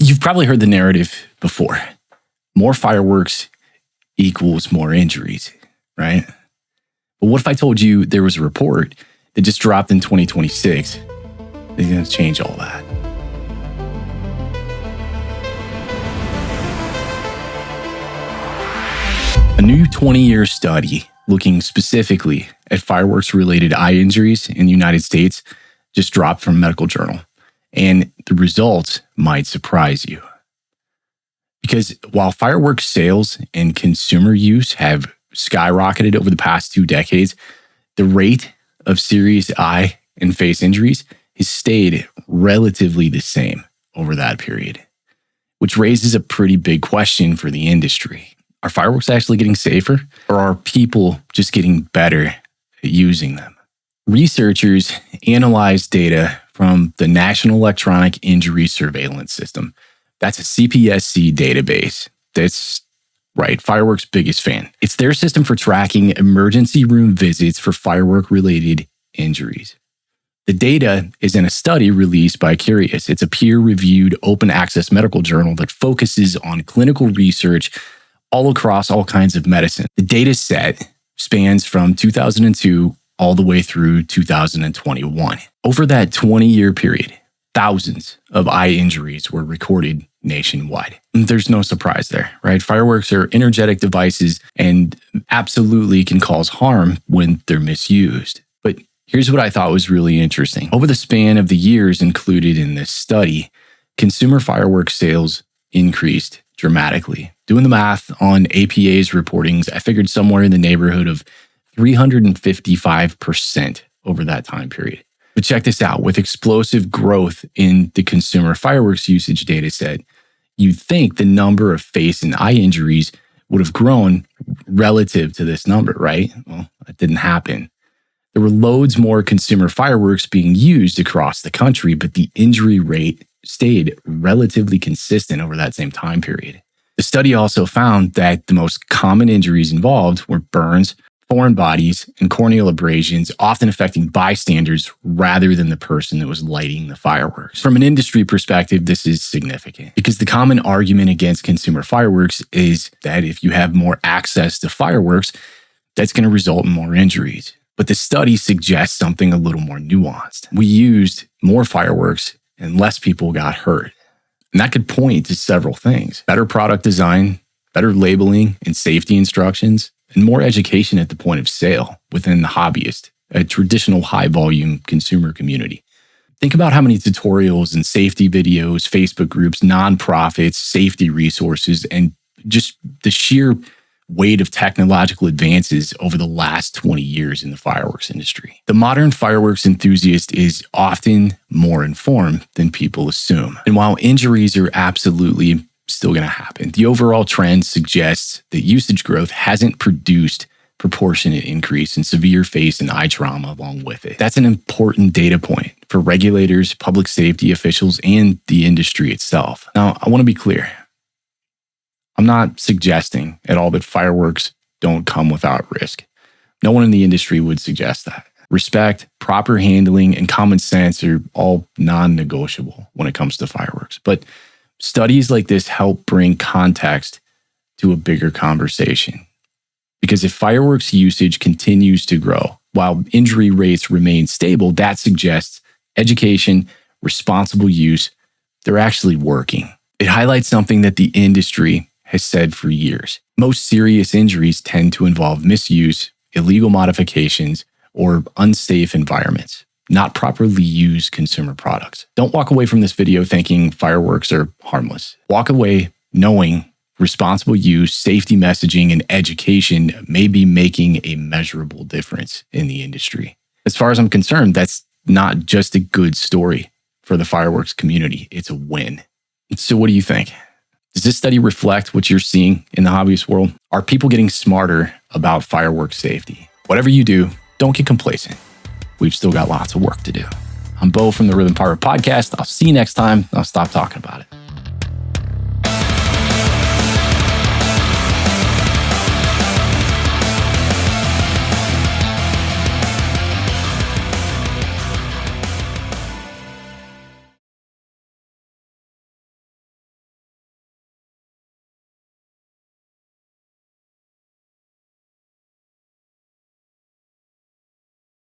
You've probably heard the narrative before. More fireworks equals more injuries, right? But what if I told you there was a report that just dropped in 2026 that's going to change all that? A new 20-year study looking specifically at fireworks-related eye injuries in the United States just dropped from a medical journal. And the results might surprise you. Because while fireworks sales and consumer use have skyrocketed over the past 2 decades, the rate of serious eye and face injuries has stayed relatively the same over that period, which raises a pretty big question for the industry. Are fireworks actually getting safer, or are people just getting better at using them? Researchers analyzed data from the National Electronic Injury Surveillance System. That's a CPSC database. That's right, fireworks' biggest fan. It's their system for tracking emergency room visits for firework-related injuries. The data is in a study released by CUREUS. It's a peer-reviewed open-access medical journal that focuses on clinical research all across all kinds of medicine. The data set spans from 2002 all the way through 2021. Over that 20-year period, thousands of eye injuries were recorded nationwide. There's no surprise there, right? Fireworks are energetic devices and absolutely can cause harm when they're misused. But here's what I thought was really interesting. Over the span of the years included in this study, consumer fireworks sales increased dramatically. Doing the math on APA's reportings, I figured somewhere in the neighborhood of 355% over that time period. But check this out. With explosive growth in the consumer fireworks usage data set, you'd think the number of face and eye injuries would have grown relative to this number, right? Well, that didn't happen. There were loads more consumer fireworks being used across the country, but the injury rate stayed relatively consistent over that same time period. The study also found that the most common injuries involved were burns, foreign bodies, and corneal abrasions, often affecting bystanders rather than the person that was lighting the fireworks. From an industry perspective, this is significant because the common argument against consumer fireworks is that if you have more access to fireworks, that's going to result in more injuries. But the study suggests something a little more nuanced. We used more fireworks and less people got hurt. And that could point to several things: better product design, better labeling and safety instructions, and more education at the point of sale within the hobbyist, a traditional high-volume consumer community. Think about how many tutorials and safety videos, Facebook groups, nonprofits, safety resources, and just the sheer weight of technological advances over the last 20 years in the fireworks industry. The modern fireworks enthusiast is often more informed than people assume. And while injuries are absolutely still going to happen, the overall trend suggests that usage growth hasn't produced proportionate increase in severe face and eye trauma along with it. That's an important data point for regulators, public safety officials, and the industry itself. Now, I want to be clear. I'm not suggesting at all that fireworks don't come without risk. No one in the industry would suggest that. Respect, proper handling, and common sense are all non-negotiable when it comes to fireworks. But studies like this help bring context to a bigger conversation. Because if fireworks usage continues to grow while injury rates remain stable, that suggests education, responsible use, they're actually working. It highlights something that the industry has said for years. Most serious injuries tend to involve misuse, illegal modifications, or unsafe environments, not properly used consumer products. Don't walk away from this video thinking fireworks are harmless. Walk away knowing responsible use, safety messaging, and education may be making a measurable difference in the industry. As far as I'm concerned, that's not just a good story for the fireworks community. It's a win. So what do you think? Does this study reflect what you're seeing in the hobbyist world? Are people getting smarter about fireworks safety? Whatever you do, don't get complacent. We've still got lots of work to do. I'm Bo from the Rhythm Pyro podcast. I'll see you next time. I'll stop talking about it.